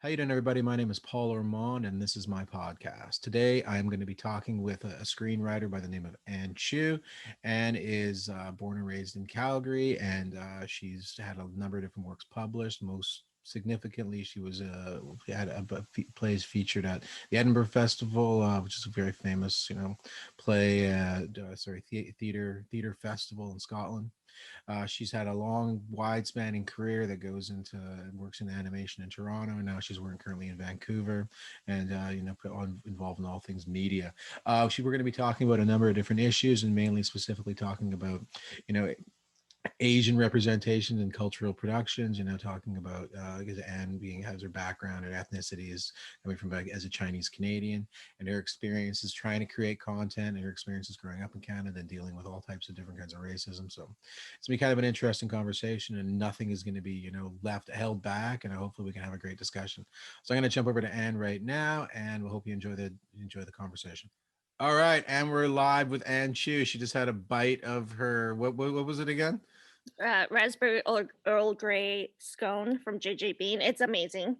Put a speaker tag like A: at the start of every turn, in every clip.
A: How you doing, everybody? My name is Paul Ormond, and this is my podcast. Today, I'm going to be talking with a screenwriter by the name of Anh Chu. Anne is born and raised in Calgary, and she's had a number of different works published. Most significantly, she was had plays featured at the Edinburgh Festival, which is a very famous, play, theater festival in Scotland. She's had a long, wide-spanning career that goes into works in animation in Toronto, and now she's working currently in Vancouver, and involved in all things media. We're going to be talking about a number of different issues, and mainly specifically talking about, you know, Asian representation in cultural productions, talking about because Anne being has her background and ethnicity is coming from as a Chinese Canadian, and her experiences trying to create content and her experiences growing up in Canada and dealing with all types of different kinds of racism. So it's gonna be kind of an interesting conversation, and nothing is going to be left held back, and hopefully we can have a great discussion. So I'm going to jump over to Anne right now, and we hope you enjoy the conversation. All right, and we're live with Anne Chu. She just had a bite of her what was it again?
B: Raspberry Earl Grey scone from JJ Bean. It's amazing.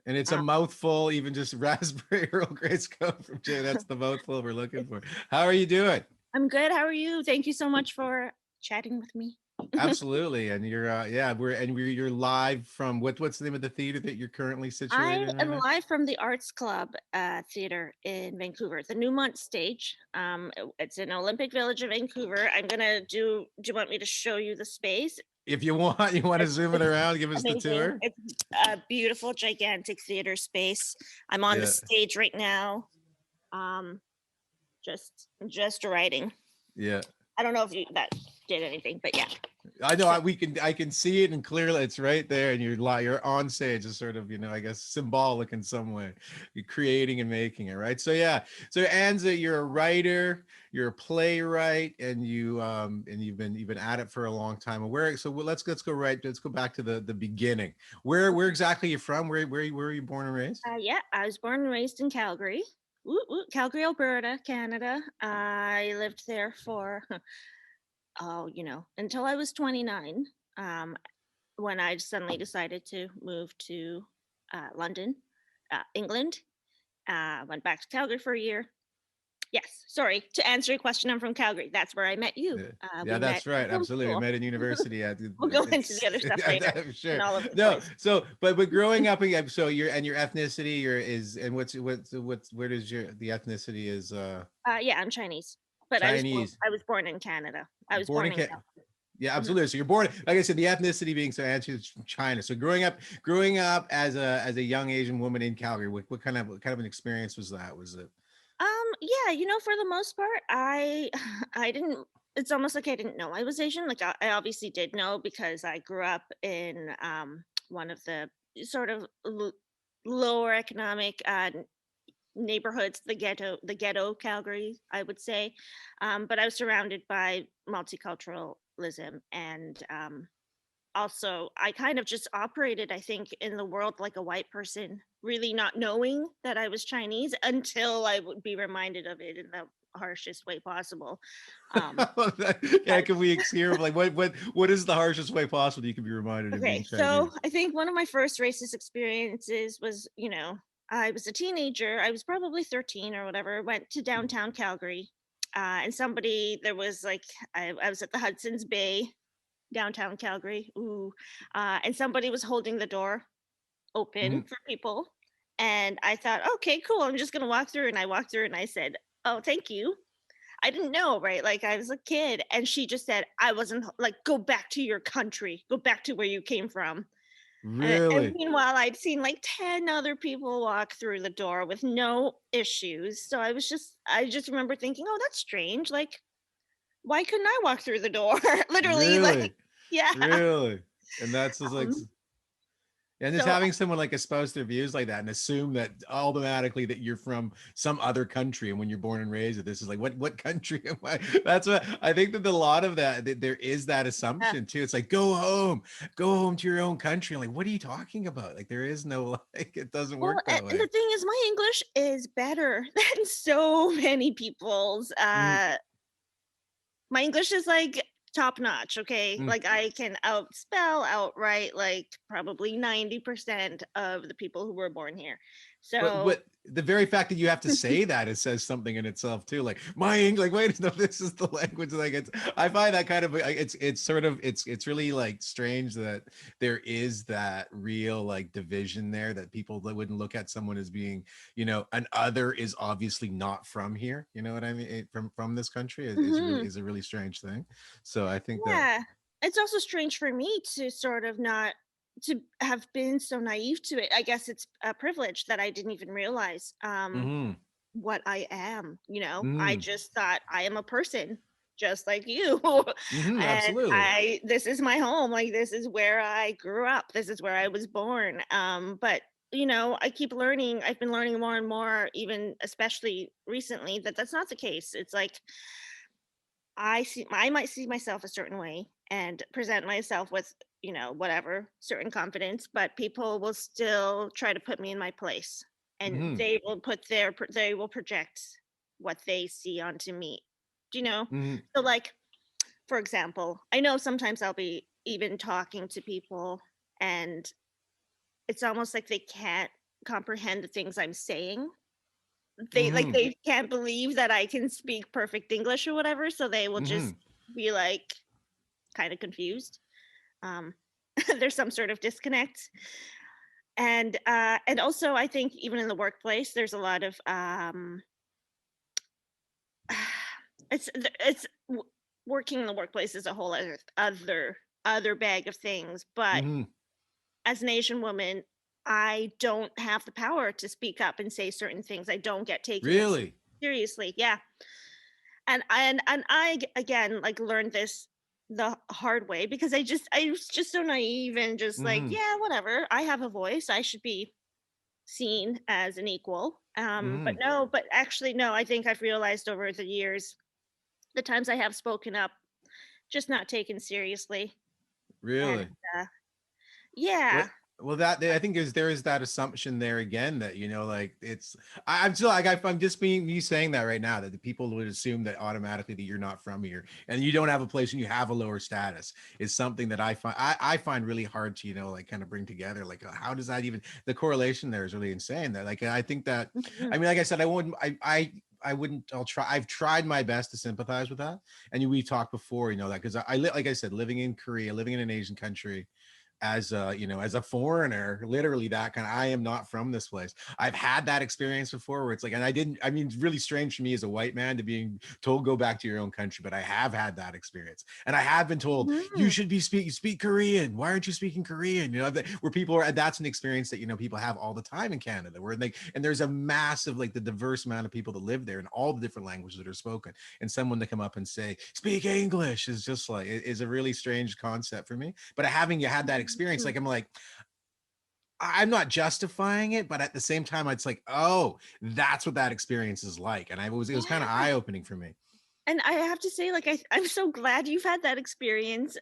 A: And it's a
B: Um,
A: mouthful, even just raspberry Earl Grey scone from Jay. That's the mouthful we're looking for. How are you doing?
B: I'm good. How are you? Thank you so much for chatting with me.
A: Absolutely. And you're live from what's the name of the theater that you're currently situated
B: I
A: in right
B: am
A: now?
B: live from the Arts Club Theater in Vancouver, the Newmont stage. It's in Olympic Village of Vancouver. I'm gonna do. Do you want me to show you the space?
A: If you want, you want to zoom it
B: It's
A: around, give us the
B: amazing.
A: tour.
B: It's a beautiful, gigantic theater space. I'm on the
A: Yeah.
B: stage right now. Um, just writing.
A: Yeah.
B: I don't know if that did anything, but yeah.
A: I know
B: So
A: I can see it, and clearly it's right there, and you're on stage is sort of, I guess, symbolic in some way. You're creating and making it, right? So yeah. So Anza, you're a writer, you're a playwright, and you've been at it for a long time. And let's go back to the beginning. Where exactly are you from? Where are you born and raised?
B: yeah, I was born and raised in Calgary. Calgary, Alberta, Canada. I lived there for until I was 29. Um, when I suddenly decided to move to London, England. Went back to Calgary for a year. Yes, sorry. To answer your question, I'm from Calgary. That's where I met you.
A: Yeah, yeah,
B: We met
A: that's right.
B: in film
A: Absolutely. We
B: school.
A: met in university.
B: We'll go into
A: It's
B: the other stuff later
A: I'm sure.
B: and all over the
A: No,
B: place.
A: so but growing up, so your ethnicity, your is and what's where does your the ethnicity is
B: Yeah, I'm Chinese, but
A: Chinese,
B: I was born in Canada. I was
A: born
B: born
A: in
B: in Calgary.
A: yeah,
B: Mhm.
A: absolutely. So you're born, like I said, the ethnicity being so answered from China. So growing up as a young Asian woman in Calgary, what kind of an experience was that? Was it
B: Yeah, for the most part, I didn't. It's almost like I didn't know I was Asian. Like I obviously did know because I grew up in one of the sort of lower economic neighborhoods, the ghetto Calgary, I would say. But I was surrounded by multiculturalism and also I kind of just operated, I think, in the world like a white person, really not knowing that I was Chinese until I would be reminded of it in the harshest way possible. Um,
A: yeah, can we hear like what is the harshest way possible you can be reminded of being
B: okay, so
A: Chinese?
B: I think one of my first racist experiences was, I was a teenager. I was probably 13 or whatever. Went to downtown Calgary, and there was like, I was at the Hudson's Bay, downtown Calgary. Ooh, and somebody was holding the door open
A: Mhm.
B: for people. And I thought, okay, cool. I'm just gonna walk through. And I walked through and I said, oh, thank you. I didn't know, right? Like I was a kid. And she just said, I wasn't like, go back to your country, go back to where you came from. And
A: Really?
B: meanwhile, I'd seen like 10 other people walk through the door with no issues. So I just remember thinking, oh, that's strange. Like, why couldn't I walk through the door? Literally, like,
A: Really?
B: yeah.
A: Really? And that's just like,
B: Um,
A: and just
B: so
A: having someone like espouse their views like that and assume that automatically that you're from some other country, and when you're born and raised, this is like what country am I? That's what I think, that a lot of that there is that
B: yeah.
A: assumption too. It's like go home to your own country. I'm like, what are you talking about? Like there is no like it doesn't
B: Well,
A: work that
B: and the
A: way.
B: thing is, my English is better than so many people's.
A: Mm,
B: My English is like top notch, okay?
A: Mm.
B: Like I can outspell, outright like probably 90% of the people who were born here.
A: But
B: So,
A: what the very fact that you have to say that, it says something in itself too. Like my English, like wait, no, this is the language. Like it's, I find that kind of, it's sort of, it's really like strange that there is that real like division there, that people that wouldn't look at someone as being, an other is obviously not from here. You know what I mean? From this country
B: mhm.
A: is a really strange thing. So I think that.
B: Yeah. It's also strange for me to sort of not to have been so naive to it. I guess it's a privilege that I didn't even realize
A: Mm-hmm.
B: what I am, you know? I
A: Mm-hmm.
B: just thought I am a person just like you.
A: Mm-hmm.
B: And
A: Absolutely.
B: I this is my home. Like this is where I grew up. This is where I was born. But I keep learning. I've been learning more and more, even especially recently, that that's not the case. It's like I might see myself a certain way and present myself with, whatever, certain confidence, but people will still try to put me in my place and
A: Mm-hmm.
B: they will project what they see onto me. Do you know?
A: Mm-hmm.
B: So like, for example, I know sometimes I'll be even talking to people and it's almost like they can't comprehend the things I'm saying.
A: Mm-hmm.
B: They can't believe that I can speak perfect English or whatever, so they will
A: Mm-hmm.
B: just be like kind of confused. Um, there's some sort of disconnect, and also I think even in the workplace, there's a lot of working in the workplace is a whole other bag of things. But
A: Mm-hmm.
B: as an Asian woman, I don't have the power to speak up and say certain things. I don't get taken as
A: Really?
B: seriously. Yeah, again like learned this the hard way because I was just so naive and just like,
A: Mhm.
B: yeah, whatever, I have a voice, I should be seen as an equal. But
A: Mhm.
B: no, but actually no, I think I've realized over the years the times I have spoken up, just not taken seriously. And
A: Really?
B: uh yeah.
A: What well, that I think there is that assumption there again that, like it's I'm still like I'm just being you saying that right now that the people would assume that automatically that you're not from here and you don't have a place and you have a lower status is something that I find really hard to, like kind of bring together. Like how does that even the correlation there is really insane. That like I think that I
B: Mhm.
A: mean, like I said, I wouldn't I've tried my best to sympathize with that. And we talked before, that because like I said, living in Korea, living in an Asian country, as a as a foreigner, literally that kind of, I am not from this place. I've had that experience before where it's like, and I mean, it's really strange for me as a white man to being told go back to your own country, but I have had that experience and I have been told you
B: Mhm.
A: should be speak Korean, why aren't you speaking Korean, where people are, that's an experience that people have all the time in Canada, where like, and there's a massive, like the diverse amount of people that live there and all the different languages that are spoken, and someone to come up and say speak English is just like, it is a really strange concept for me. But having you had that experience,
B: Mhm.
A: like I'm like, I'm not justifying it, but at the same time, it's like, oh, that's what that experience is like. And it was kind of
B: Yeah.
A: eye opening for me.
B: And I have to say, like, I'm so glad you've had that experience,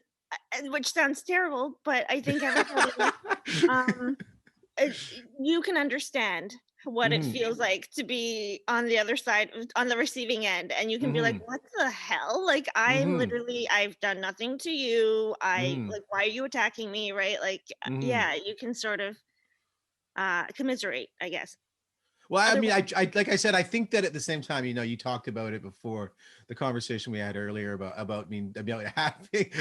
B: which sounds terrible, but I think everybody, um, you can understand what it
A: Hmm.
B: feels like to be on the other side, on the receiving end, and you can be like,
A: Hmm.
B: "What the hell? Like,
A: Hmm.
B: I've done nothing to you.
A: Hmm.
B: Like, why are you attacking me?" Right? Like,
A: Hmm.
B: yeah, you can sort of commiserate, I guess.
A: Well, I mean,
B: Otherwise,
A: I like I said, I think that at the same time, you talked about it before the conversation we had earlier about about having.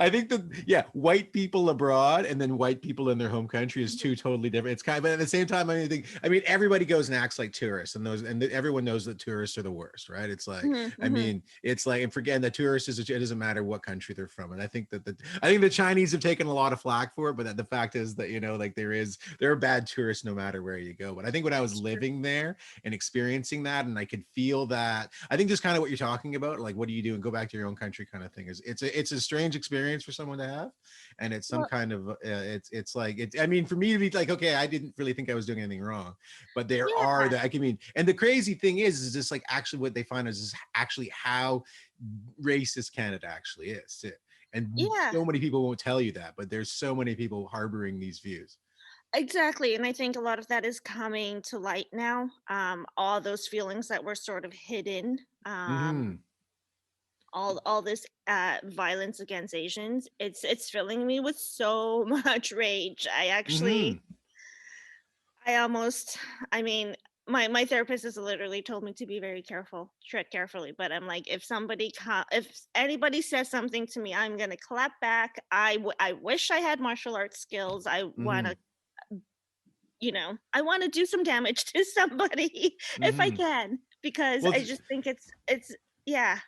A: I think that yeah, white people abroad and then white people in their home country is two totally different. It's kind of, but at the same time, I mean, everybody goes and acts like tourists, and everyone knows that tourists are the worst, right? It's like,
B: mhm,
A: I
B: mhm.
A: mean, it's like, and forgetting that tourists is, it doesn't matter what country they're from, and I think the Chinese have taken a lot of flack for it, but the fact is that like there are bad tourists no matter where you go. But I think when I was
B: That's true.
A: living there and experiencing that, and I could feel that, I think just kind of what you're talking about, like what do you do and go back to your own country kind of thing, is it's a strange experience for someone to have, and it's some
B: Well,
A: kind of it's like it. I mean, for me to be like, okay, I didn't really think I was doing anything wrong, but there are
B: yeah,
A: that I mean, and the crazy thing is just like actually what they find is actually how racist Canada actually is too. And
B: yeah.
A: so many people won't tell you that, but there's so many people harboring these views.
B: Exactly, and I think a lot of that is coming to light now. All those feelings that were sort of hidden.
A: Hmm.
B: all this violence against Asians, it's filling me with so much rage.
A: Mm-hmm.
B: I almost, I mean, my therapist has literally told me to be very careful, tread carefully. But I'm like, if anybody says something to me, I'm gonna clap back. I wish I had martial arts skills.
A: Mm-hmm.
B: I want to do some damage to somebody if I
A: Mm-hmm.
B: can, because
A: Well,
B: I just think it's yeah.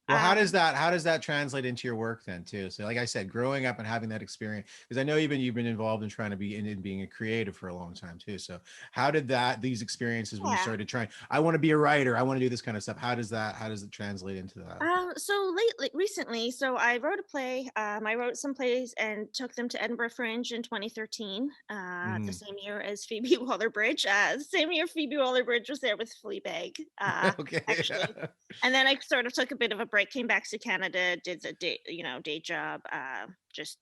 A: Well,
B: Um,
A: how does that translate into your work then too? So, like I said, growing up and having that experience, because I know you've been involved in trying to be in being a creative for a long time too. So, how did these experiences when you
B: yeah.
A: started trying, I want to be a writer, I want to do this kind of stuff. How does it translate into that?
B: Recently, so I wrote a play. I wrote some plays and took them to Edinburgh Fringe in 2013, the
A: Mm-hmm.
B: same year as Phoebe Waller-Bridge. The same year Phoebe Waller-Bridge was there with Fleabag,
A: Okay.
B: actually. And then I sort of took a bit of a break, came back to Canada, did the day job, just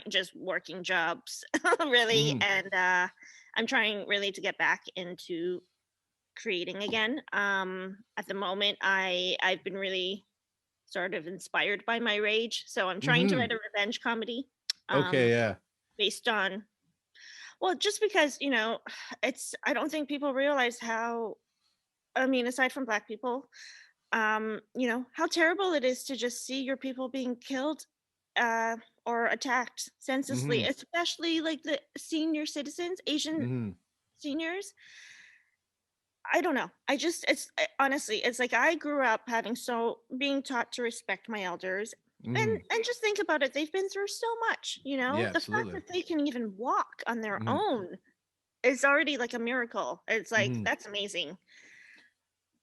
B: just working jobs, really.
A: Mm-hmm.
B: And I'm trying really to get back into creating again. At the moment, I've been really sort of inspired by my rage, so I'm trying to
A: Mm-hmm.
B: write a revenge comedy,
A: Okay.
B: um,
A: Yeah.
B: based on, well, just because it's I don't think people realize how, I mean, aside from Black people, how terrible it is to just see your people being killed, uh, or attacked senselessly,
A: Mm-hmm.
B: especially like the senior citizens, Asian
A: Mm-hmm.
B: seniors. I don't know. Honestly, it's like I grew up being taught to respect my elders,
A: Mm-hmm.
B: and just think about it. They've been through so much,
A: Yeah.
B: The fact
A: Absolutely.
B: that they can even walk on their
A: Mm-hmm.
B: own is already like a miracle. It's like
A: Mm-hmm.
B: that's amazing.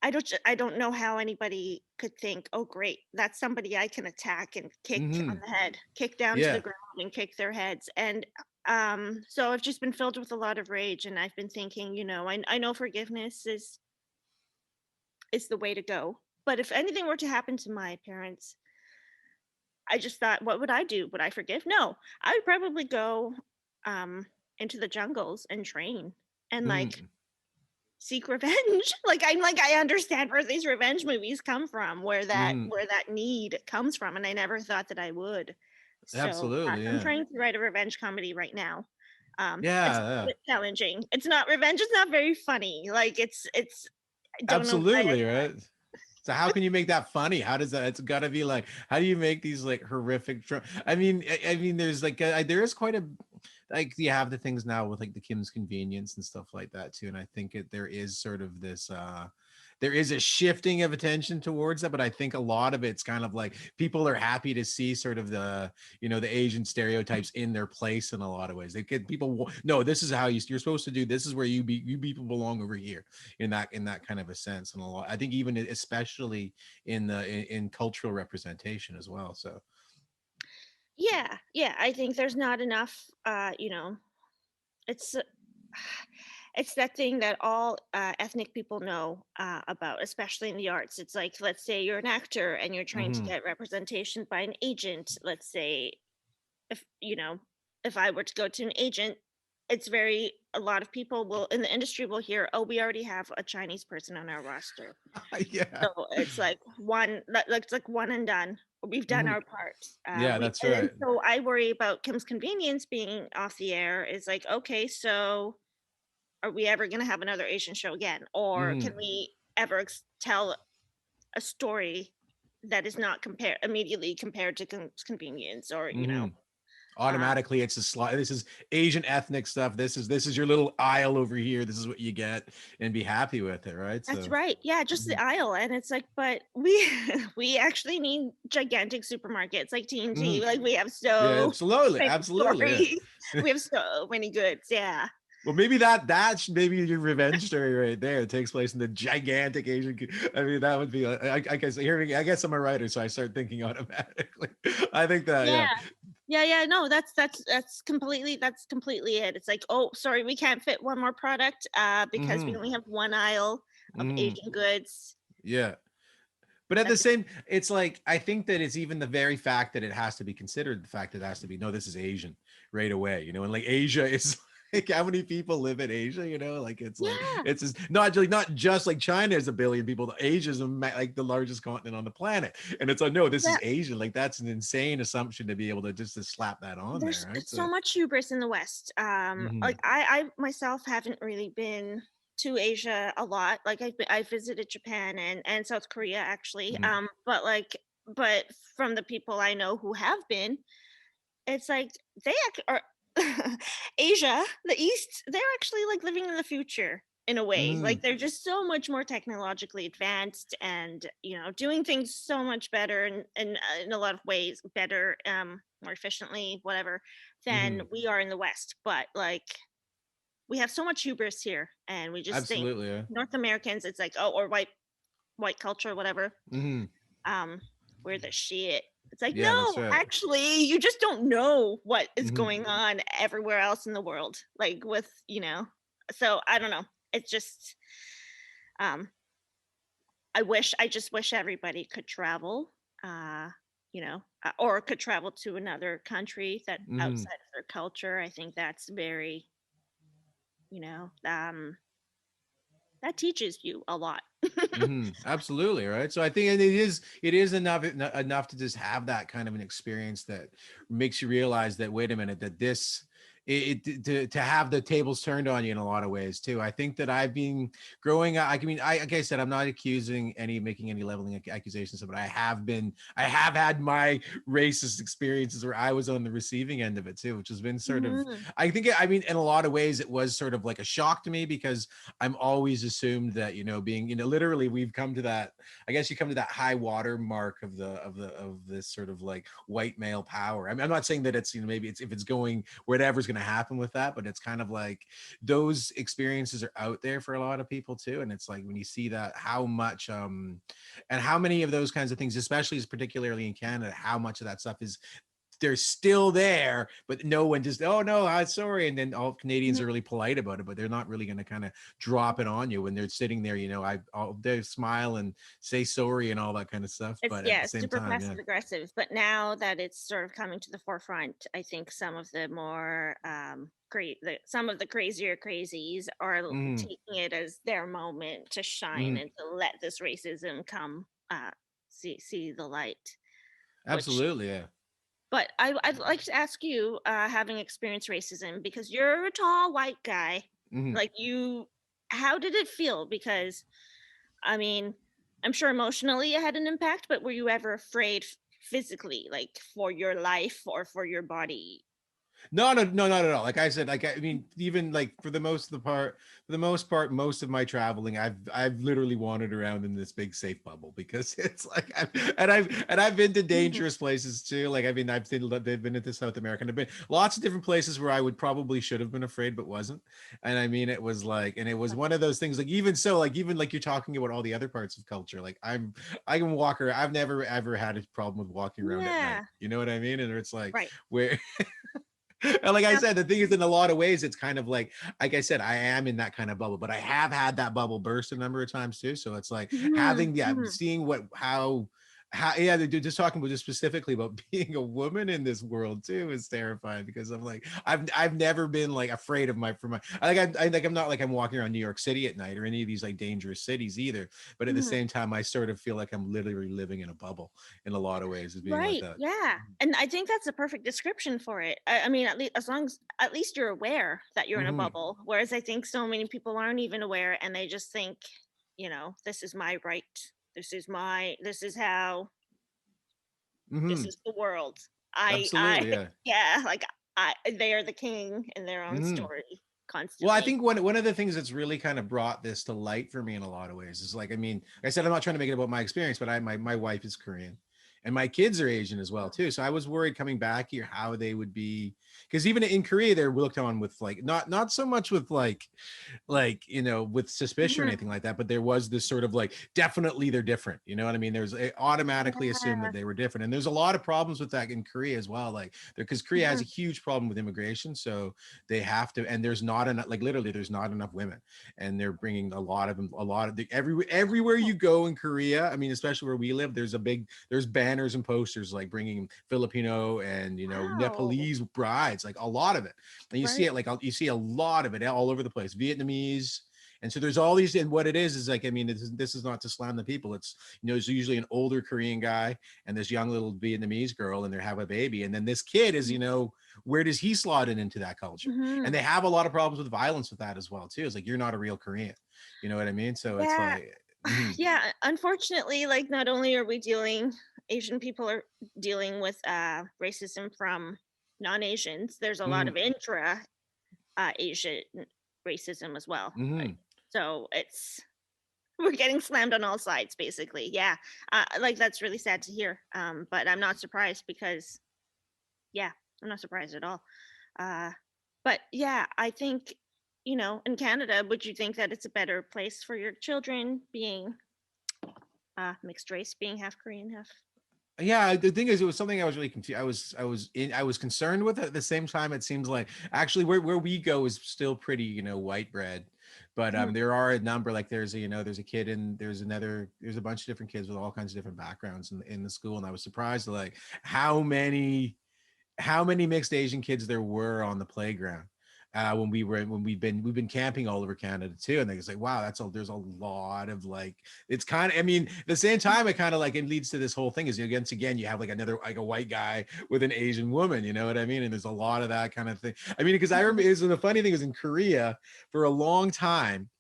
B: I don't know how anybody could think, "Oh, great, that's somebody I can attack and kick
A: Mm-hmm.
B: on the head, kick down to the
A: Yeah.
B: ground and kick their heads." And so I've just been filled with a lot of rage, and I've been thinking, I know forgiveness is the way to go. But if anything were to happen to my parents, I just thought, what would I do? Would I forgive? No, I would probably go um, into the jungles and train and like
A: Mm-hmm.
B: seek revenge. I understand where these revenge movies come from,
A: Mm-hmm.
B: where that need comes from, and I never thought that I would. So
A: Absolutely.
B: I'm
A: Yeah.
B: trying to write a revenge comedy right now. It's
A: Yeah.
B: a
A: Yeah.
B: bit challenging. It's not revenge. It's not very funny. It's. I don't know why.
A: Absolutely, right? So how can you make that funny? How does that? It's got to be like, how do you make these like horrific? I mean, there's like there is quite a like you have the things now with like the Kim's Convenience and stuff like that too, and I think there is sort of this there is a shifting of attention towards that, but I think a lot of it's kind of like people are happy to see sort of the the Asian stereotypes in their place in a lot of ways. They get people no, this is how you're supposed to do. This is where you people belong over here in that kind of a sense, and a lot. I think even especially in cultural representation as well. So
B: Yeah, yeah. I think there's not enough. It's it's that thing that all ethnic people know about, especially in the arts. It's like, let's say you're an actor and you're trying to
A: mm-hmm,
B: get representation by an agent. Let's say, if if I were to go to an agent, a lot of people will in the industry will hear, "Oh, we already have a Chinese person on our roster."
A: yeah,
B: So it's like that's like one and done. We've done
A: mm-hmm,
B: our part.
A: yeah,
B: We
A: that's
B: and
A: right.
B: so I worry about Kim's Convenience being off the air. Is like, okay, so are we ever going to have another Asian show again, or
A: Mm-hmm,
B: can we ever tell a story that is not immediately compared to Convenience, or
A: mm-hmm.
B: uh,
A: Automatically it's a slide. This is Asian ethnic stuff. This is your little aisle over here. This is what you get, and be happy with it, right?
B: that's
A: So
B: right. Yeah, just
A: mhm,
B: the aisle. And it's like, but we we actually need gigantic supermarkets like TNT.
A: mhm.
B: Like we have
A: Yeah,
B: so
A: absolutely,
B: many
A: absolutely, yeah.
B: stories. We have so many goods. Yeah.
A: Well, maybe that's maybe your revenge story right there. It takes place in the gigantic Asian. I mean, that would be. I guess hearing. I guess I'm a writer, so I start thinking automatically. I think that,
B: Yeah.
A: yeah.
B: Yeah. No, that's completely it. It's like, oh, sorry, we can't fit one more product because we
A: Mm-hmm.
B: only have one aisle of
A: Mm-hmm.
B: Asian goods.
A: Yeah. But at the
B: That's
A: same, it's like I think that it's even the very fact that it has to be considered the fact that it has to be no, this is Asian right away, and like Asia is like how many people live in Asia, like
B: Yeah,
A: it's just, not just like China is a billion people. Asia is like the largest continent on the planet. And it's like, no, this is
B: yeah.
A: Asia. Like that's an insane assumption to be able to just to slap that on there,
B: There's
A: right? So
B: so much hubris in the West. Like
A: mhm,
B: I myself haven't really been to Asia a lot. Like I visited Japan and South Korea actually.
A: mhm,
B: But from the people I know who have been, it's like they are Asia, the East, they're actually like living in the future in a way.
A: mhm,
B: Like they're just so much more technologically advanced and, doing things so much better and in a lot of ways better, more efficiently, whatever, than
A: mhm.
B: we are in the West. But like we have so much hubris here and we just think
A: Absolutely, yeah.
B: North Americans, it's like, oh, or white culture, whatever,
A: Mhm.
B: um, we're the shit. It's like,
A: Yeah, that's
B: no,
A: right.
B: actually, you just don't know what is
A: Mhm.
B: going on everywhere else in the world. Like with, so I don't know. It's just, um, I just wish everybody could travel, uh, or could travel to another country that
A: Mhm.
B: outside of their culture. I think that's very, you know, um, that teaches you a lot.
A: Absolutely, right? So I think it is enough to just have that kind of an experience that makes you realize that, wait a minute, that this to have the tables turned on you in a lot of ways too. I think that I've been growing up. I mean, like I said, I'm not making any leveling accusations, but I have had my racist experiences where I was on the receiving end of it too, which has been sort of,
B: Mhm.
A: I mean, in a lot of ways, it was sort of like a shock to me because I'm always assumed that, being, literally we've come to that, I guess you come to that high water mark of this sort of like white male power. I mean, I'm not saying that it's, maybe it's, if it's going, whatever's going to happen with that, but it's kind of like those experiences are out there for a lot of people too. And it's like when you see that, how much, and how many of those kinds of things, especially as particularly in Canada, how much of that stuff is, they're still there, but no one just, oh no, I'm sorry. And then all Canadians
B: Mhm.
A: are really polite about it, but they're not really going to kind of drop it on you when they're sitting there, they smile and say sorry and all that kind of stuff.
B: It's
A: But at the
B: yeah,
A: same
B: super
A: time, yeah.
B: passive aggressive. But now that it's sort of coming to the forefront, I think some of the more some of the crazier crazies are
A: Mm,
B: taking it as their moment to shine
A: mm,
B: and to let this racism come see the light. Which,
A: absolutely. Yeah.
B: but I'd like to ask you, having experienced racism, because you're a tall white guy,
A: Hmm.
B: like you, how did it feel? Because I mean, I'm sure emotionally it had an impact, but were you ever afraid physically, like for your life or for your body?
A: No, no, no, not at all. Like I said, like I mean, even like for the most part, most of my traveling, I've literally wandered around in this big safe bubble because it's like, I've been to
B: Mhm,
A: dangerous places too. Like I mean, they've been into South America, and I've been lots of different places where I would probably should have been afraid but wasn't. And I mean, it was like, and it was one of those things. Like even so, like even like you're talking about all the other parts of culture. Like I can walk around. I've never ever had a problem with walking around at night.
B: yeah,
A: You know what I mean? And it's like
B: right.
A: where and like I
B: Now,
A: said, the thing is, in a lot of ways, it's kind of like I said, I am in that kind of bubble, but I have had that bubble burst a number of times too. So it's like
B: mhm,
A: having, yeah,
B: mhm.
A: seeing how, yeah, they're just talking about just specifically about being a woman in this world too is terrifying because I'm like, I've never been like afraid of I'm not like I'm walking around New York City at night or any of these like dangerous cities either. But at the
B: Mhm.
A: same time, I sort of feel like I'm literally living in a bubble in a lot of ways as being like
B: Right,
A: that.
B: yeah, and I think that's a perfect description for it. I mean, at least as long as at least you're aware that you're in a
A: Hmm.
B: bubble, whereas I think so many people aren't even aware and they just think, this is my right. This is how this
A: Hmm.
B: is the world. I
A: Absolutely, yeah.
B: yeah, like they are the king in their own
A: Hmm.
B: story
A: Well, I
B: constantly.
A: think one of the things that's really kind of brought this to light for me in a lot of ways is like, I mean, like I said, I'm not trying to make it about my experience, but my wife is Korean and my kids are Asian as well too. So I was worried coming back here how they would be, because even in Korea they're looked on with like not so much with with suspicion or
B: Mhm.
A: anything like that, but there was this sort of like, definitely they're different, you know what I mean? There's it automatically assumed that
B: Yeah.
A: they were different, and there's a lot of problems with that in Korea as well, like because Korea has
B: Mhm.
A: a huge problem with immigration, so they have to, and there's not enough, like literally there's not enough women, and they're bringing a lot of them, a lot of the everywhere you go in Korea, I mean especially where we live, there's banners and posters like bringing Filipino and
B: Wow.
A: Nepalese brides, like a lot of it. And you see
B: Right.
A: it like you see a lot of it all over the place. Vietnamese. And so there's all these, and what it is like, I mean, this is not to slam the people. It's, it's usually an older Korean guy and this young little Vietnamese girl, and they have a baby. And then this kid is, where does he slot in into that culture? And
B: Mm-hmm.
A: they have a lot of problems with violence with that as well, too. It's like, you're not a real Korean. You know what I mean? So it's
B: Yeah.
A: like, mhm,
B: Yeah, unfortunately, like not only are we dealing Asian people are dealing with racism from non-Asians, there's a lot
A: mhm,
B: of intra Asian racism as well. Like,
A: mhm.
B: so it's we're getting slammed on all sides basically. Yeah. Like that's really sad to hear. But I'm not surprised because yeah, I'm not surprised at all. Uh but yeah, I think in Canada, would you think that it's a better place for your children being mixed race, being half Korean, half.
A: Yeah, the thing is, it was something I was really confused. I was concerned with it. At the same time, it seems like actually where we go is still pretty, white bread. But
B: Mhm.
A: there are a number, like there's a kid and there's a bunch of different kids with all kinds of different backgrounds in the school. And I was surprised like how many how many mixed Asian kids there were on the playground. When we've been camping all over Canada too, and it's like, wow, there's a lot of like, it's kind of, I mean, at the same time, it kind of like, it leads to this whole thing is, once again you have like another, like a white guy with an Asian woman, you know what I mean? And there's a lot of that kind of thing. I mean, because I remember, the funny thing is, in Korea for a long time,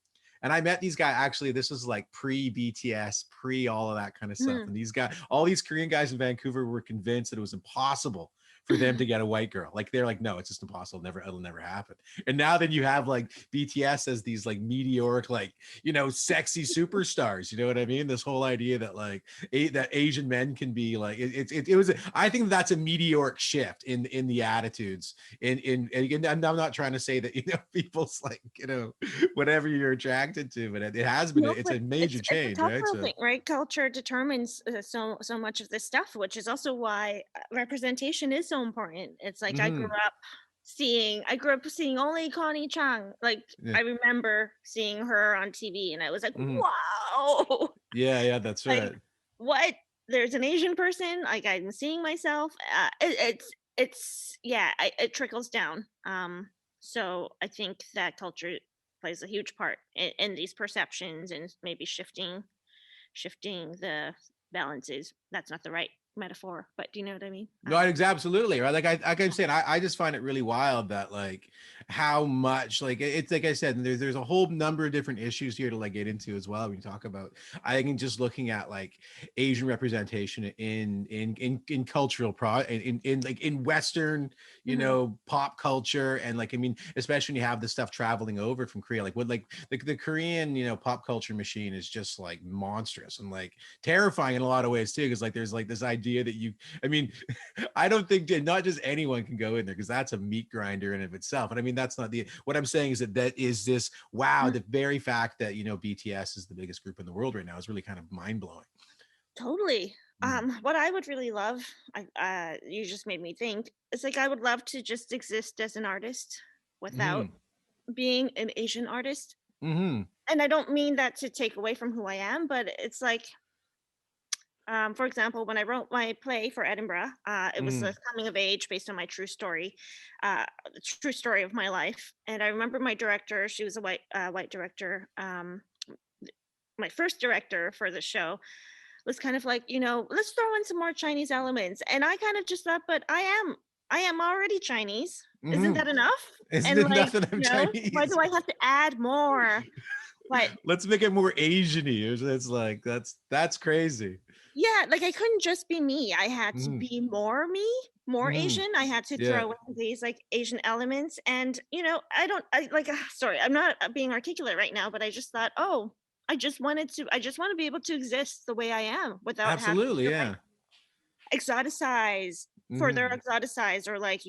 A: and I met these guys, actually, this was like pre BTS, pre all of that kind of stuff.
B: Mhm.
A: And these guys, all these Korean guys in Vancouver were convinced that it was impossible for them to get a white girl. Like, they're like, no, it's just impossible. It'll never happen. And now then you have like BTS as these like meteoric, like, sexy superstars. You know what I mean? This whole idea that like that Asian men can be like, it was, I think that's a meteoric shift in the attitudes and I'm not trying to say that, people's like, whatever you're attracted to, but it has been,
B: No,
A: it's
B: but
A: a major
B: it's a
A: change, right?
B: cultural
A: So
B: thing, right? Culture determines so much of this stuff, which is also why representation is so important. It's like
A: mhm,
B: I grew up seeing only Connie Chung. Like
A: yeah,
B: I remember seeing her on TV, and I was like,
A: mhm,
B: wow,
A: yeah, that's
B: like
A: right.
B: what? There's an Asian person. Like I'm seeing myself. It's yeah, it trickles down. So I think that culture plays a huge part in these perceptions and maybe shifting the balances. That's not the right metaphor, but do you know what I mean?
A: No, absolutely right. Like I'm saying, I just find it really wild that like how much, like, it's like I said, and there's a whole number of different issues here to like get into as well when you talk about, I think, just looking at like Asian representation in cultural in like in Western,
B: Mhm.
A: pop culture. And like, I mean, especially when you have the stuff traveling over from Korea, like what, like the Korean, pop culture machine is just like monstrous and like terrifying in a lot of ways too, because like there's like this idea that I mean, I don't think not just anyone can go in there, because that's a meat grinder in of itself. And I mean, that's not what I'm saying is that is this, wow,
B: Mhm.
A: the very fact that, BTS is the biggest group in the world right now is really kind of mind blowing.
B: Totally.
A: Mm.
B: What I would really love, you just made me think. It's like I would love to just exist as an artist without
A: Hmm.
B: being an Asian artist.
A: Hmm.
B: And I don't mean that to take away from who I am, but it's like, for example, when I wrote my play for Edinburgh, it was a
A: Hmm.
B: coming of age based on my the true story of my life. And I remember my director; she was a white director. My first director for the show was kind of like, let's throw in some more Chinese elements. And I kind of just thought, but I am already Chinese. Isn't
A: Hmm.
B: that enough?
A: Isn't
B: And
A: it
B: like,
A: enough that I'm
B: why
A: Chinese?
B: do I have to add more? But
A: Let's make it more Asian-y. It's like, that's crazy.
B: yeah, like I couldn't just be me. I had to
A: Hmm.
B: be more me, more
A: Hmm.
B: Asian. I had to
A: Yeah,
B: throw in these like Asian elements. And, I don't, I like, sorry, I'm not being articulate right now, but I just thought, oh, I just want to be able to exist the way I am without having
A: absolutely,
B: to
A: yeah.
B: exoticize, further
A: Hmm.
B: exoticize, or like,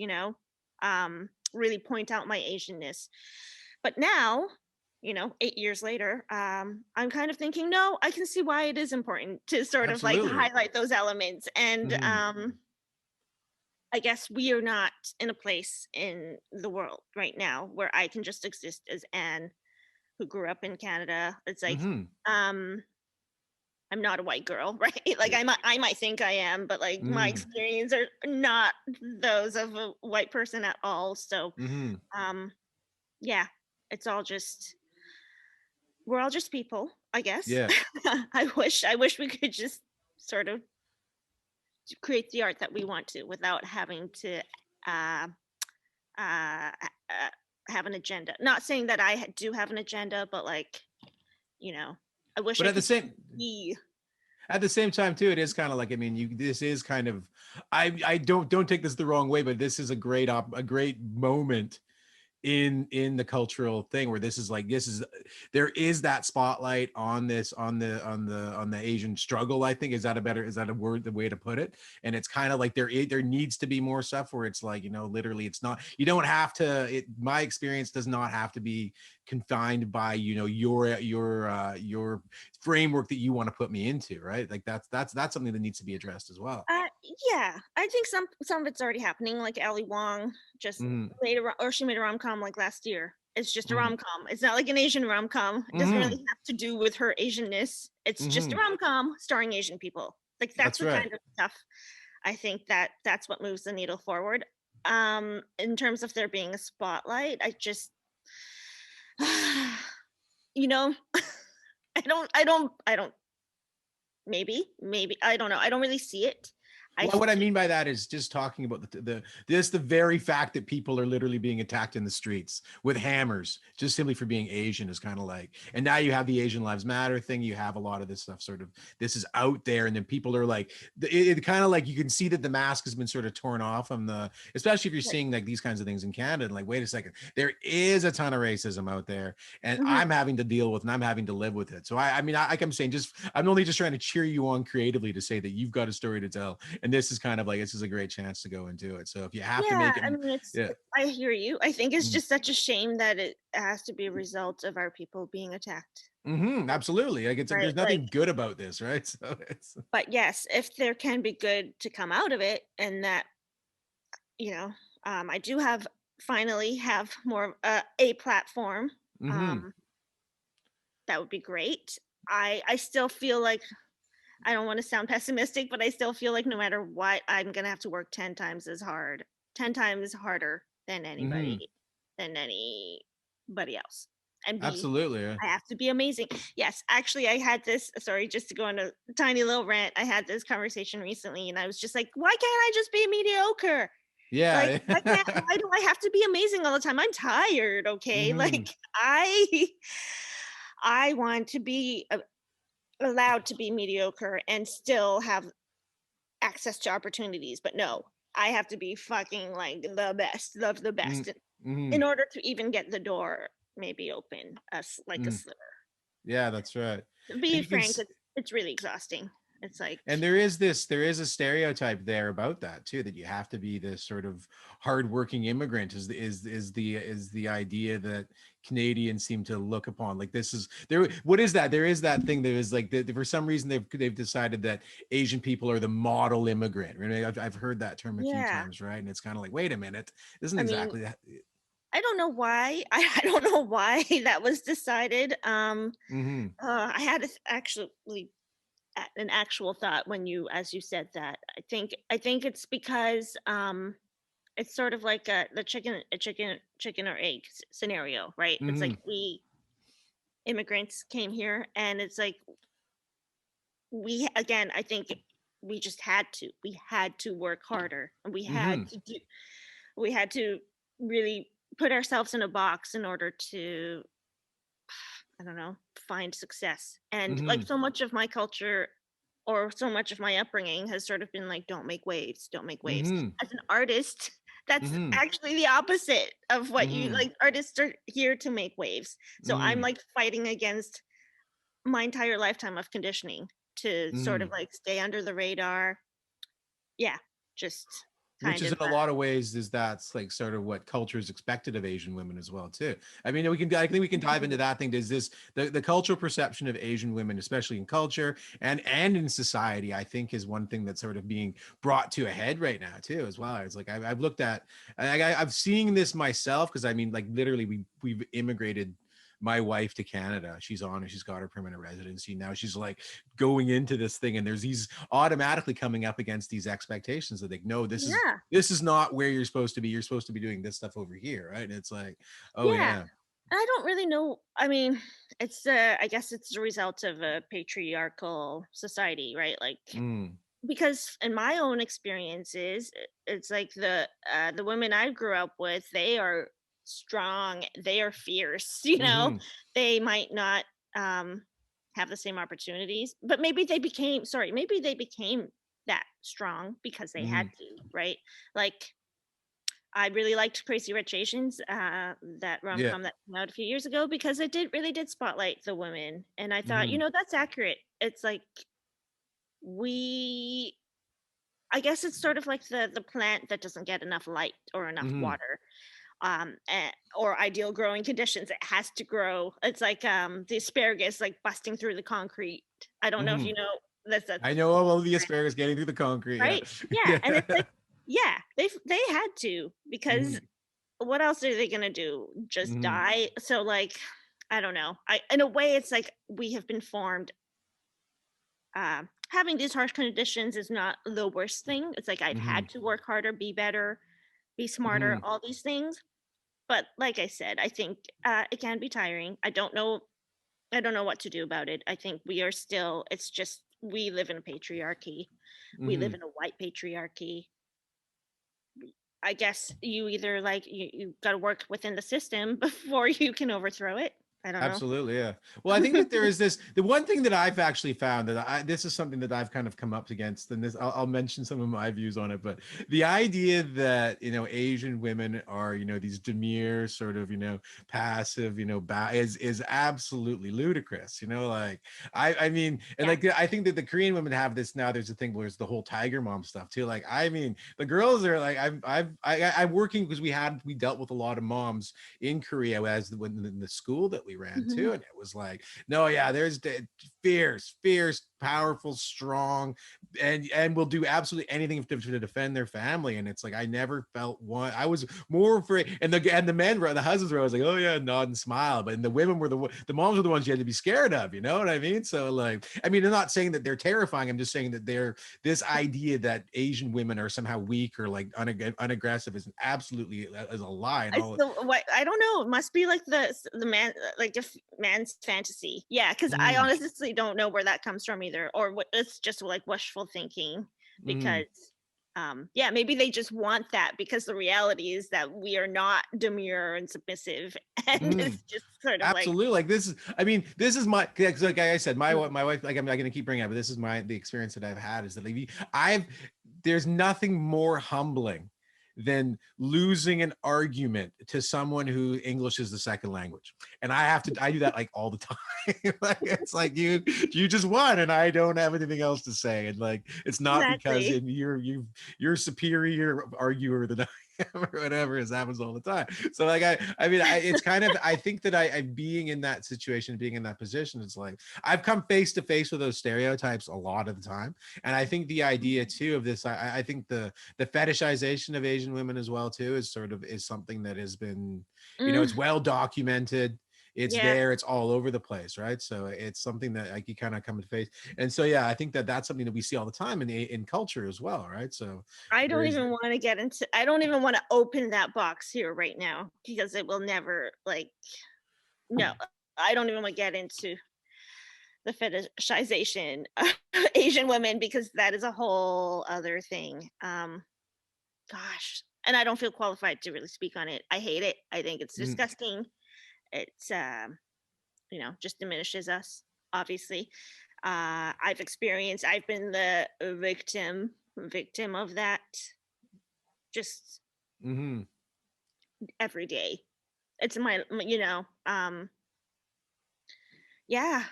B: really point out my Asianness. But now, 8 years later, I'm kind of thinking, no, I can see why it is important to sort of like
A: Absolutely.
B: highlight those elements. And
A: Hmm.
B: I guess we are not in a place in the world right now where I can just exist as Anne who grew up in Canada. It's like,
A: Hmm.
B: um, I'm not a white girl, right? Like I might think I am, but like my
A: Mm,
B: experience are not those of a white person at all. So
A: mm-hmm.
B: um yeah, it's all just we're all just people, I guess.
A: Yeah.
B: I wish we could just sort of create the art that we want to without having to uh uh, uh have an agenda. Not saying that do have an agenda, but like, you know, I wish
A: But
B: I could just be.
A: at the same time too, it is kind of like, I mean, you, this is kind of, I don't take this the wrong way, but this is a great moment in the cultural thing where this is like, this is, there is that spotlight on this, on the Asian struggle. I think, is that a better, is that a word, the way to put it? And it's kind of like there needs to be more stuff where it's like, you know, literally, it's not, you don't have to, it, my experience does not have to be confined by, you know, your framework that you want to put me into, right? Like that's something that needs to be addressed as well.
B: Uh, yeah, I think some of it's already happening. Like Ali Wong just
A: Mm-hmm.
B: made or she made a rom com like last year. It's just a
A: Mm-hmm.
B: rom com. It's not like an Asian rom com. It doesn't really
A: Mm-hmm.
B: have to do with her Asianness. It's just a
A: Mm-hmm.
B: rom com starring Asian people. Like that's
A: That's
B: the
A: right.
B: kind of stuff I think that's what moves the needle forward. In terms of there being a spotlight, I just you know, I don't maybe I don't know. I don't really see it. I
A: Well, what I
B: see
A: mean by that is just talking about the very fact that people are literally being attacked in the streets with hammers just simply for being Asian is kind of like, and now you have the Asian Lives Matter thing. You have a lot of this stuff sort of, this is out there, and then people are like, it kind of like, you can see that the mask has been sort of torn off on the, especially if you're
B: like,
A: seeing like these kinds of things in Canada. And like, wait a second, there is a ton of racism out there, and
B: mhm.
A: I'm having to deal with, and I'm having to live with it. So I mean, like I'm saying, just, I'm only just trying to cheer you on creatively to say that you've got a story to tell, and this is kind of like, this is a great chance to go and do it. So if you have to
B: Yeah,
A: make it,
B: I mean,
A: yeah.
B: I hear you. I think it's
A: Mm-hmm.
B: just such a shame that it has to be a result of our people being attacked.
A: Mm-hmm, absolutely. Like, it's like,
B: Right.
A: there's
B: Like,
A: nothing good about this, right? So it's,
B: but yes, if there can be good to come out of it, and that, you know, I do have finally have more of a platform,
A: mm-hmm,
B: um, that would be great. I still feel like I don't want to sound pessimistic, but I still feel like no matter what, I'm gonna have to work 10 times as hard, 10 times harder
A: mm-hmm,
B: than anybody else, and be.
A: absolutely. Yeah.
B: I have to be amazing. Yes, actually, I had this. Sorry, just to go on a tiny little rant. I had this conversation recently, and I was just like, "Why can't I just be mediocre? Like,
A: Yeah.
B: why can't? Why do I have to be amazing all the time? I'm tired. Okay,
A: Mm-hmm,
B: like I, I want to be allowed to be mediocre and still have access to opportunities. But no, I have to be fucking like the best of the best
A: mm-hmm,
B: in order to even get the door maybe open like a
A: mm-hmm.
B: sliver.
A: Yeah, that's right.
B: To
A: And
B: be
A: you can
B: frank, it's really exhausting. It's like,
A: and there is this, there is a stereotype there about that too, that you have to be this sort of hardworking immigrant, is the idea that Canadians seem to look upon. Like, this is there, what is that, there is that thing that is like, that for some reason they've decided that Asian people are the model immigrant, right? I've heard that term a few
B: yeah.
A: times, right? And it's kind of like, wait a minute, isn't
B: I mean,
A: exactly that.
B: I don't know why. I don't know why that was decided.
A: Mm-hmm,
B: I had actually an actual thought when you, as you said that. I think it's because it's sort of like the chicken or egg scenario, right? It's
A: mm-hmm,
B: like we immigrants came here, and it's like we again. I think we just had to work harder, and
A: mm-hmm,
B: we had to really put ourselves in a box in order to, I don't know, find success. And like
A: mm-hmm,
B: so much of my culture or so much of my upbringing has sort of been like, don't make waves, don't make waves.
A: mm-hmm,
B: As an artist, that's
A: mm-hmm,
B: actually the opposite of what you
A: mm-hmm,
B: like. Artists are here to make waves. So I'm
A: mm-hmm,
B: like fighting against my entire lifetime of conditioning to sort
A: mm-hmm.
B: of like stay under the radar. Yeah, just
A: Which
B: kind
A: is,
B: of
A: in a lot of ways, is that's like sort of what culture is expected of Asian women as well too. I mean, I think we can dive into that thing. Does this, the cultural perception of Asian women, especially in culture and in society, I think is one thing that's sort of being brought to a head right now too, as well. It's like, I've looked at, I've seen this myself, because I mean, like literally we've immigrated my wife to Canada. She's on and she's got her permanent residency. Now she's like going into this thing, and there's these automatically coming up against these expectations that they no,
B: Yeah.
A: this is not where you're supposed to be. You're supposed to be doing this stuff over here, right? And it's like, oh
B: Yeah.
A: yeah.
B: I don't really know. I mean, it's I guess it's the result of a patriarchal society, right? Like,
A: Mm,
B: because in my own experiences, it's like the women I grew up with, they are strong, they are fierce, you know.
A: mm-hmm,
B: They might not um have the same opportunities, but maybe they became that strong because they
A: mm-hmm,
B: had to, right? Like, I really liked Crazy Rich Asians, that
A: yeah.
B: rom-com that came out a few years ago, because it did really did spotlight the women, and I thought,
A: Mm-hmm,
B: that's accurate. It's like, we I guess it's sort of like the plant that doesn't get enough light or enough
A: mm-hmm,
B: water, or ideal growing conditions. It has to grow. It's like the asparagus like busting through the concrete. I don't know if
A: mm-hmm.
B: you know that's
A: I know all of the asparagus getting through the concrete. Yeah.
B: right. Yeah, and it's like, yeah, they had to, because
A: Mm-hmm,
B: what else are they gonna do? Just
A: mm-hmm,
B: die? So like, I don't know. I In a way, it's like we have been formed. Having these harsh conditions is not the worst thing. It's like I've
A: mm-hmm,
B: had to work harder, be better, be smarter,
A: mm-hmm.
B: all these things. But like I said, I think it can be tiring. I don't know what to do about it. I think we are still. It's just we live in a patriarchy. We live
A: Mm-hmm.
B: in a white patriarchy. I guess you either like you got to work within the system before you can overthrow it. I don't know.
A: Absolutely, yeah. Well, I think that there is this. The one thing that I've actually found that this is something that I've kind of come up against, and this I'll mention some of my views on it. But the idea that Asian women are these demure sort of passive is absolutely ludicrous. Like I mean, and
B: Yeah.
A: like I think that the Korean women have this now. There's a thing where it's the whole tiger mom stuff too. Like I mean, the girls are like I'm working because we dealt with a lot of moms in Korea as when in the school that we ran
B: Hmm.
A: to, and it was like, no, yeah, there's fierce, powerful, strong, and will do absolutely anything to defend their family. And it's like I never felt one. I was more afraid, and the men were the husbands were always like, oh yeah, nod and smile, but the women were the moms were the ones you had to be scared of. You know what I mean? So like, I mean, I'm not saying that they're terrifying. I'm just saying that they're this idea that Asian women are somehow weak or like unaggressive is absolutely is a lie. And
B: I
A: all.
B: still what I don't know. It must be like the man, like man's fantasy. Yeah, because I
A: Mm,
B: honestly don't know where that comes from either, or what. It's just like wishful thinking.
A: mm,
B: Because, yeah, maybe they just want that, because the reality is that we are not demure and submissive, and
A: mm.
B: it's just sort of like,
A: Absolutely. Like this is, I mean, this is my, 'cause like I said,
B: mm,
A: my wife, like I'm not going to keep bringing up, but this is the experience that I've had is that like I've, there's nothing more humbling than losing an argument to someone who English is the second language. And I do that like all the time. Like, it's like you just won and I don't have anything else to say. And like, it's not because
B: exactly.
A: you're superior arguer than or whatever. It happens all the time. So like I mean it's kind of I think that I being in that situation, being in that position, it's like I've come face to face with those stereotypes a lot of the time. And I think the idea too of this, I think the fetishization of Asian women as well too is something that has been,
B: Mm,
A: it's well documented. It's
B: yeah,
A: there, it's all over the place, right? So it's something that like you kind of come to face. And so yeah, I think that that's something that we see all the time in culture as well, right? So
B: I
A: there
B: don't
A: is.
B: even want to get into. I don't even want to open that box here right now, because it will never like. No, I don't even want to get into the fetishization of Asian women, because that is a whole other thing. Gosh, and I don't feel qualified to really speak on it. I hate it. I think it's
A: Mm,
B: disgusting. It's just diminishes us. Obviously, I've been the victim of that, just
A: mhm.
B: every day. It's yeah.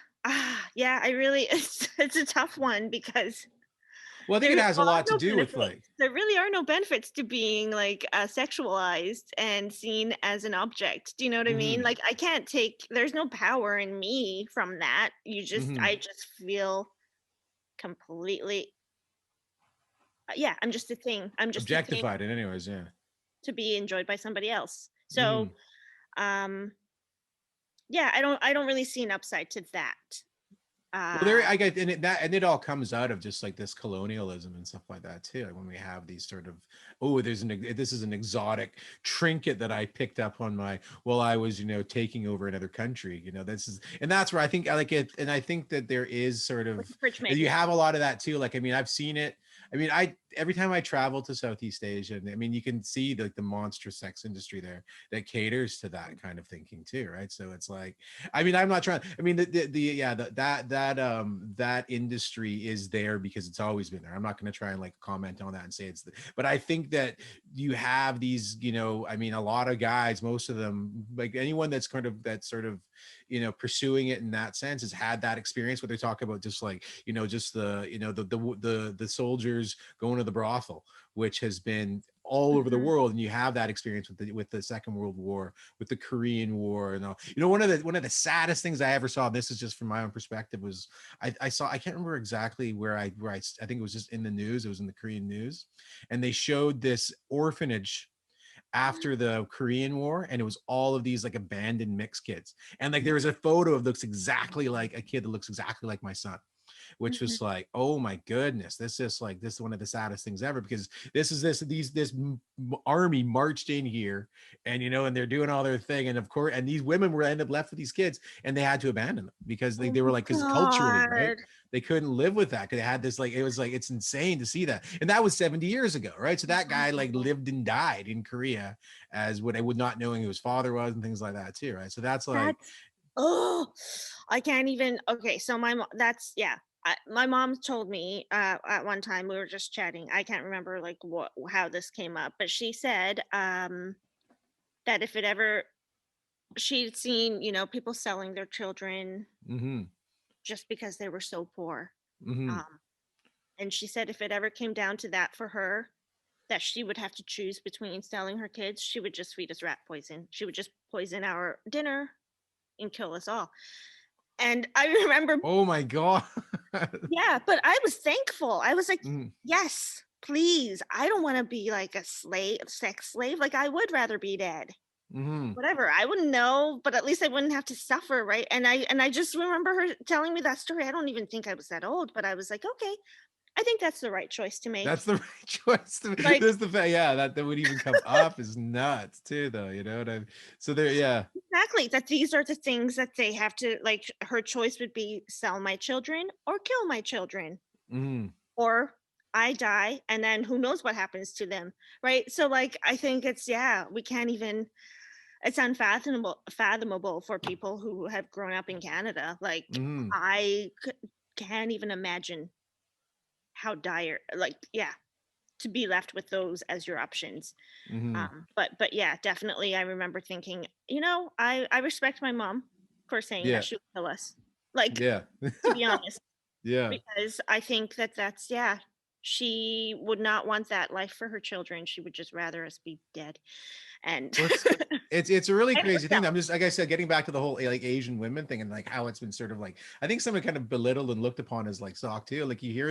B: Yeah, I really it's a tough one, because
A: Well, I think
B: there
A: it has a
B: are
A: lot to
B: no
A: do with
B: benefits.
A: like.
B: There really are no benefits to being like sexualized and seen as an object. Do you know what I mean?
A: Mhm,
B: Like, I can't take. There's no power in me from that.
A: mhm.
B: I just feel completely. Yeah, I'm just a thing. I'm just a thing
A: Objectified it anyways, yeah.
B: to be enjoyed by somebody else. So,
A: Mhm,
B: um, yeah, I don't really see an upside to that.
A: Well, there
B: Uh,
A: I get, and it all comes out of just like this colonialism and stuff like that too. Like when we have these sort of, oh, this is an exotic trinket that I picked up on my while I was, taking over another country. This is, and that's where I think I like it, and I think that there is sort
B: like
A: of,
B: a fridge
A: you
B: magnet.
A: have a lot of that too. Like I mean, I've seen it. I mean, I every time I travel to Southeast Asia, and I mean, you can see like the monster sex industry there that caters to that kind of thinking too, right? So it's like, I mean, I'm not trying. I mean, the yeah, that industry is there because it's always been there. I'm not going to try and like comment on that and say but I think that you have these, I mean, a lot of guys, most of them, like anyone that's kind of that sort of, pursuing it in that sense has had that experience where they talk about just like, just the, the soldiers going to the brothel, which has been all over the
B: Mhm.
A: world, and you have that experience with the Second World War, with the Korean War, and all. One of the saddest things I ever saw. This is just from my own perspective. Was I saw, I can't remember exactly I think it was just in the news. It was in the Korean news, and they showed this orphanage after the Korean War, and it was all of these like abandoned mixed kids, and like there was a photo of looks exactly like a kid that looks exactly like my son, which
B: Mhm.
A: was like, oh my goodness, this is one of the saddest things ever, because this army marched in here, and and they're doing all their thing, and of course, and these women were end up left with these kids, and they had to abandon them because
B: Oh
A: they were
B: my
A: like, because culturally, right,
B: god.
A: they couldn't live with that, because they had this, like, it was like, it's insane to see that, and that was 70 years ago, right? So that guy like
B: Wow.
A: lived and died in Korea as what I would not knowing who his father was and things like that too, right? So that's like,
B: That's oh, I can't even. Okay, so that's yeah. My mom told me at one time we were just chatting. I can't remember like what how this came up, but she said that if it ever she'd seen, people selling their children
A: mm-hmm,
B: just because they were so poor.
A: mm-hmm.
B: Um, and she said if it ever came down to that for her, that she would have to choose between selling her kids, she would just feed us rat poison. She would just poison our dinner and kill us all. And I remember,
A: Oh my god.
B: yeah, but I was thankful. I was like,
A: Mm,
B: yes, please. I don't want to be like a slave, sex slave. Like I would rather be dead.
A: mhm.
B: Whatever. I wouldn't know, but at least I wouldn't have to suffer, right? And I just remember her telling me that story. I don't even think I was that old, but I was like, okay, I think that's the right choice to make.
A: That's the right choice.
B: Like
A: There's the fact, yeah, that would even come up is nuts too, though. You know what I mean? So there, yeah.
B: exactly that these are the things that they have to like her choice would be sell my children or kill my children
A: Mm,
B: or I die and then who knows what happens to them, right? So like I think it's yeah, we can't even it's unfathomable for people who have grown up in Canada. Like
A: mm,
B: can't even imagine how dire like yeah, to be left with those as your options.
A: mm,
B: But yeah, definitely I remember thinking, I respect my mom for saying that
A: yeah,
B: she would kill us. Like
A: yeah,
B: to be honest,
A: yeah.
B: because I think that that's yeah, she would not want that life for her children. She would just rather us be dead. And
A: Well, it's a really
B: and it was
A: crazy thing. I'm
B: selling.
A: just, like I said, getting back to the whole like Asian women thing, and like how it's been sort of like, I think someone kind of belittled and looked upon as like sock too. Like you hear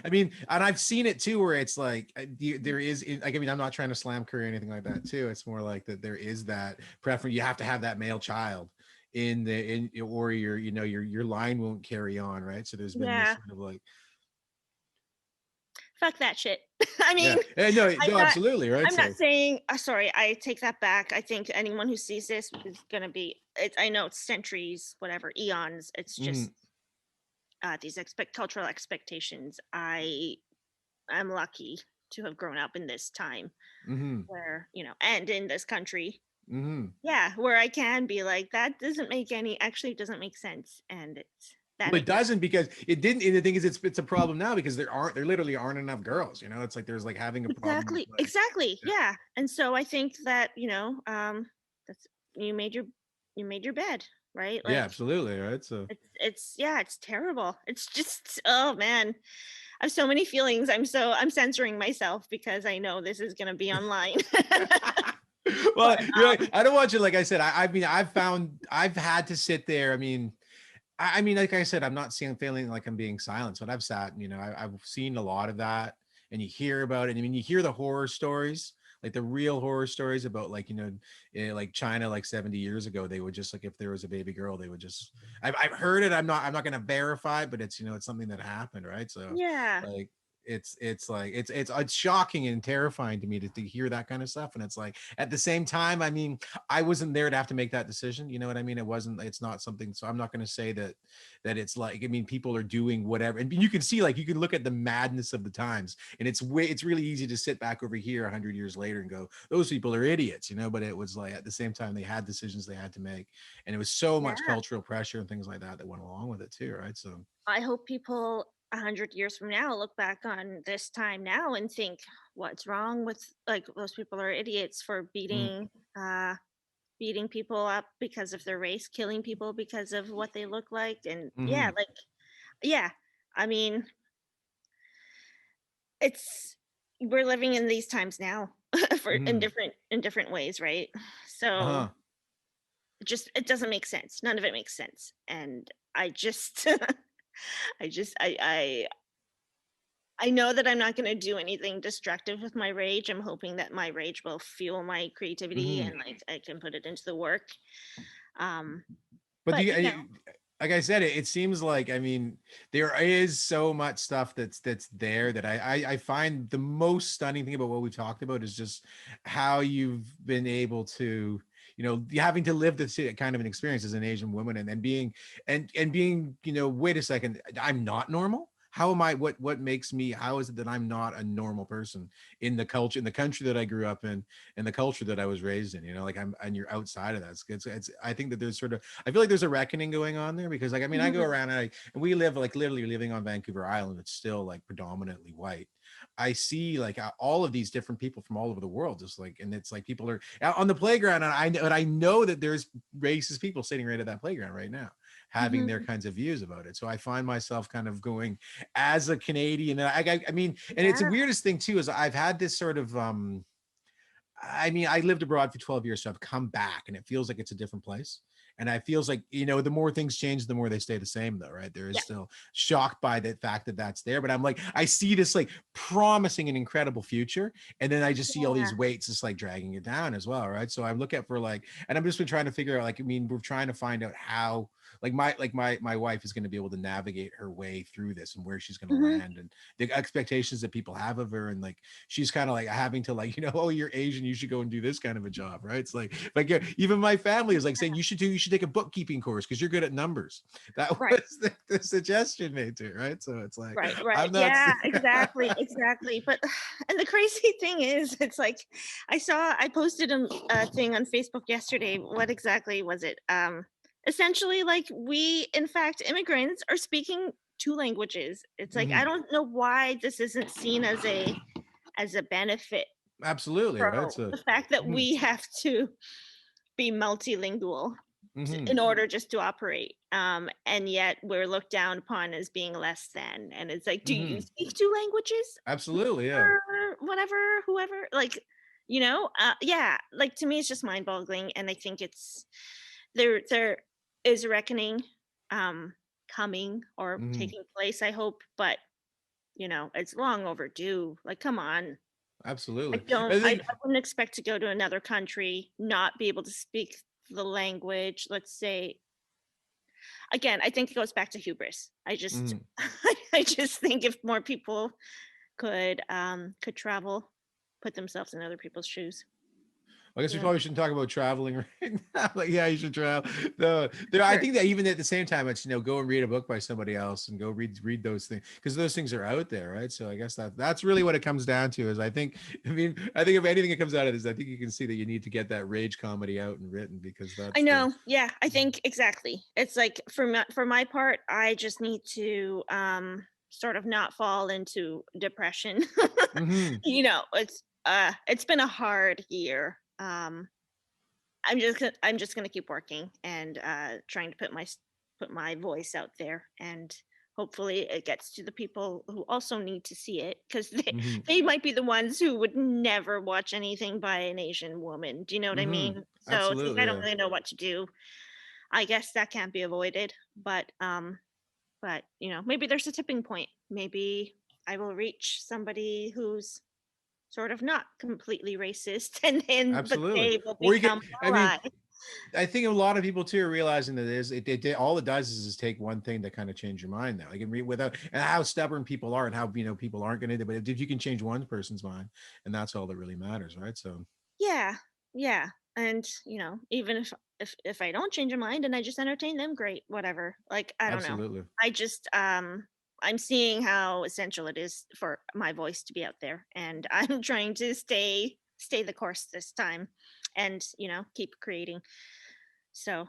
A: I mean, and I've seen it too, where it's like there is like, I mean, I'm not trying to slam Korea or anything like that too. It's more like that there is that preference. You have to have that male child or your line won't carry on, right? So there's been this
B: Yeah,
A: sort of like,
B: fuck that shit. I mean,
A: yeah, no,
B: I'm
A: no,
B: not
A: absolutely, right?
B: I'm not
A: So
B: saying sorry, I take that back. I think anyone who sees this is gonna be I know it's centuries, whatever, eons. It's
A: mhm,
B: just these cultural expectations. I'm lucky to have grown up in this time
A: mhm,
B: where, and in this country,
A: mhm.
B: yeah, where I can be like, that doesn't make actually doesn't make sense. And that
A: Well, it
B: makes
A: doesn't, because it didn't. And the thing is, it's a problem now because there literally aren't enough girls. It's like there's like having a problem with
B: exactly,
A: like,
B: exactly.
A: yeah,
B: Yeah. And so I think that, that's, you you made your bed, right?
A: yeah,
B: Like
A: absolutely, right. So,
B: yeah, it's terrible. It's just, oh man, I have so many feelings. I'm censoring myself because I know this is going to be online.
A: well,
B: But
A: you're right. I don't want you. Like I said, I mean, I've had to sit there. I mean, like I said, I'm not seeing feeling like I'm being silenced, but I've sat, I've seen a lot of that, and you hear about it. I mean, you hear the horror stories, like the real horror stories about like, like China like 70 years ago, they would just like, if there was a baby girl, they would just, I've heard it. I'm not going to verify, but it's, it's something that happened. Right. So
B: Yeah.
A: like, it's like it's shocking and terrifying to me to hear that kind of stuff. And it's like at the same time, I mean, I wasn't there to have to make that decision. You know what I mean? It's not something. So I'm not going to say that it's like, I mean, people are doing whatever, and you can see, like, you can look at the madness of the times, and it's really easy to sit back over here 100 years later and go, those people are idiots, but it was like at the same time they had decisions they had to make, and it was so much
B: Yeah.
A: cultural pressure and things like that went along with it too, right? So
B: I hope people 100 years from now look back on this time now and think, what's wrong with, like, those people are idiots for
A: mm,
B: beating people up because of their race, killing people because of what they look like. And yeah,
A: mhm,
B: like, yeah, I mean, it's we're living in these times now for
A: mhm,
B: in different ways, right? So
A: uh-huh,
B: it doesn't make sense. None of it makes sense. And I just I just I know that I'm not going to do anything destructive with my rage. I'm hoping that my rage will fuel my creativity
A: mhm.
B: and like I can put it into the work. Um,
A: But
B: but
A: like I said, it seems like, I mean, there is so much stuff that's there that I find the most stunning thing about what we talked about is just how you've been able to, having to live this kind of an experience as an Asian woman, and being and being, wait a second, I'm not normal. How am I? What makes me? How is it that I'm not a normal person in the culture, in the country that I grew up in, and the culture that I was raised in? Like, and you're outside of that. I think that there's sort of, I feel like there's a reckoning going on there, because like, I mean, I go
B: mhm,
A: around, and we live like literally living on Vancouver Island. It's still like predominantly white. I see like all of these different people from all over the world, just like, and it's like people are out on the playground, and I know that there's racist people sitting right at that playground right now, having their
B: mhm,
A: kinds of views about it. So I find myself kind of going as a Canadian, and I mean, and it's the
B: yeah,
A: weirdest thing too is I've had this sort of I mean, I lived abroad for 12 years, so I've come back and it feels like it's a different place. And I feels like, the more things change, the more they stay the same though, right? There is
B: yeah,
A: still shocked by the fact that that's there, but I'm like, I see this like promising an incredible future. And then I just see all
B: yeah,
A: these weights just like dragging it down as well, right? So I'm looking at for like, and I'm just been trying to figure out, like, I mean, we're trying to find out how, like my wife is going to be able to navigate her way through this and where she's going to
B: mhm,
A: land, and the expectations that people have of her, and like she's kind of like having to, like, oh, you're Asian, you should go and do this kind of a job, right? It's like even my family is like saying you should take a bookkeeping course because you're good at numbers. That
B: right.
A: was the suggestion made to it, right? So it's like,
B: Right, right.
A: I'm not
B: Yeah, exactly, exactly. But and the crazy thing is, it's like I posted a thing on Facebook yesterday. What exactly was it? Essentially, like, we, in fact, immigrants are speaking two languages. It's like I
A: Mhm.
B: don't know why this isn't seen as a benefit
A: Absolutely,
B: from
A: right? So
B: the fact that
A: mhm,
B: we have to be multilingual
A: mhm,
B: in order just to operate. And yet we're looked down upon as being less than. And it's like, do you
A: mhm.
B: speak two languages?
A: Absolutely, yeah.
B: Or whatever, whoever, like, yeah, like, to me, it's just mind boggling. And I think there is a reckoning um, coming or
A: Mhm.
B: taking place, I hope, but it's long overdue. Like, come on.
A: Absolutely.
B: I wouldn't expect to go to another country, not be able to speak the language. Let's say, again, I think it goes back to hubris.
A: Mhm.
B: I just think if more people could travel, put themselves in other people's shoes.
A: I guess we
B: Yeah.
A: probably shouldn't talk about traveling right now. Like, yeah, you should travel. No, there. I
B: Sure.
A: think that even at the same time, it's, go and read a book by somebody else and go read those things, because those things are out there, right? So I guess that's really what it comes down to. Is I think, I mean, I think if anything that comes out of this, I think you can see that you need to get that rage comedy out and written, because
B: I
A: that's the.
B: know. Yeah, I think exactly. It's like for my part, I just need to sort of not fall into depression.
A: Hmm.
B: It's been a hard year. I'm just gonna keep working and trying to put my voice out there, and hopefully it gets to the people who also need to see it, because
A: Hmm.
B: they might be the ones who would never watch anything by an Asian woman. Do you know what I
A: Hmm.
B: mean? So it's like I
A: Absolutely,
B: don't
A: yeah.
B: really know what to do. I guess that can't be avoided, but maybe there's a tipping point. Maybe I will reach somebody who's sort of not completely racist, and then but
A: Absolutely.
B: they will
A: Or you
B: become
A: could, I mean,
B: ally.
A: I think a lot of people too are realizing that all it does is take one thing to kind of change your mind now. Like without, and how stubborn people are, and how people aren't going to. But if you can change one person's mind, and that's all that really matters, right? So
B: Yeah, yeah, and even if I don't change my mind and I just entertain them, great, whatever. Like, I don't know.
A: absolutely.
B: I just I'm seeing how essential it is for my voice to be out there, and I'm trying to stay the course this time, and keep creating. So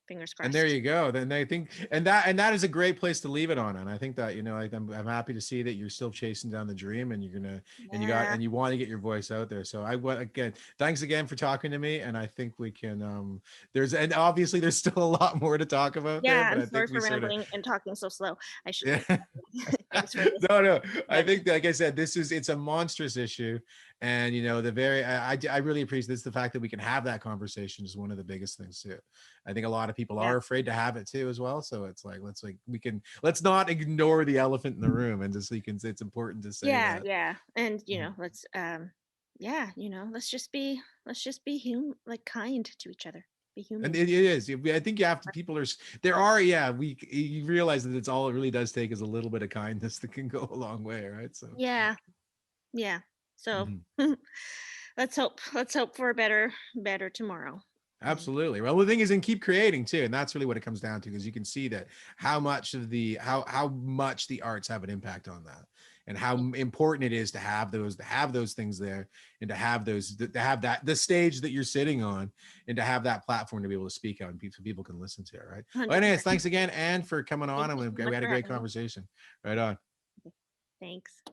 B: fingers
A: And there
B: crossed.
A: you go. Then I think, and that is a great place to leave it on. And I think that like, I'm happy to see that you're still chasing down the dream, and you're gonna
B: Yeah,
A: and you want to get your voice out there. So I want again, thanks again for talking to me. And I think we can there's and obviously there's still a lot more to talk about there,
B: yeah.
A: but
B: I'm
A: I
B: sorry
A: think we
B: for
A: sort of
B: rambling and talking so slow. I should
A: yeah.
B: get. Thanks for
A: No,
B: listening.
A: no. I
B: But
A: think, like I said, it's a monstrous issue, and the very I really appreciate this. The fact that we can have that conversation is one of the biggest things too. I think a lot of people
B: yeah,
A: are afraid to have it too as well. So it's like let's not ignore the elephant in the room, and just so you can say it's important to say
B: yeah,
A: that.
B: yeah, and
A: Mhm.
B: let's yeah, let's just be like kind to each other. Be
A: And
B: human.
A: it is. I think you have to. People are. There are. Yeah. You realize that it's all it really does take is a little bit of kindness that can go a long way, right? So.
B: Yeah, yeah. So
A: Mhm.
B: let's hope for a better tomorrow. And
A: Absolutely. Well, the thing is, and keep creating too, and that's really what it comes down to, because you can see that how much the arts have an impact on that, and how
B: yeah,
A: important it is to have those things there, and to have that the stage that you're sitting on, and to have that platform to be able to speak out, and people can listen to it. Right. Well, anyways,
B: 100%.
A: thanks again, Anne, for coming on,
B: Thank
A: and
B: you so
A: we
B: much
A: had a
B: for
A: great
B: having me.
A: conversation. Right on.
B: Thanks.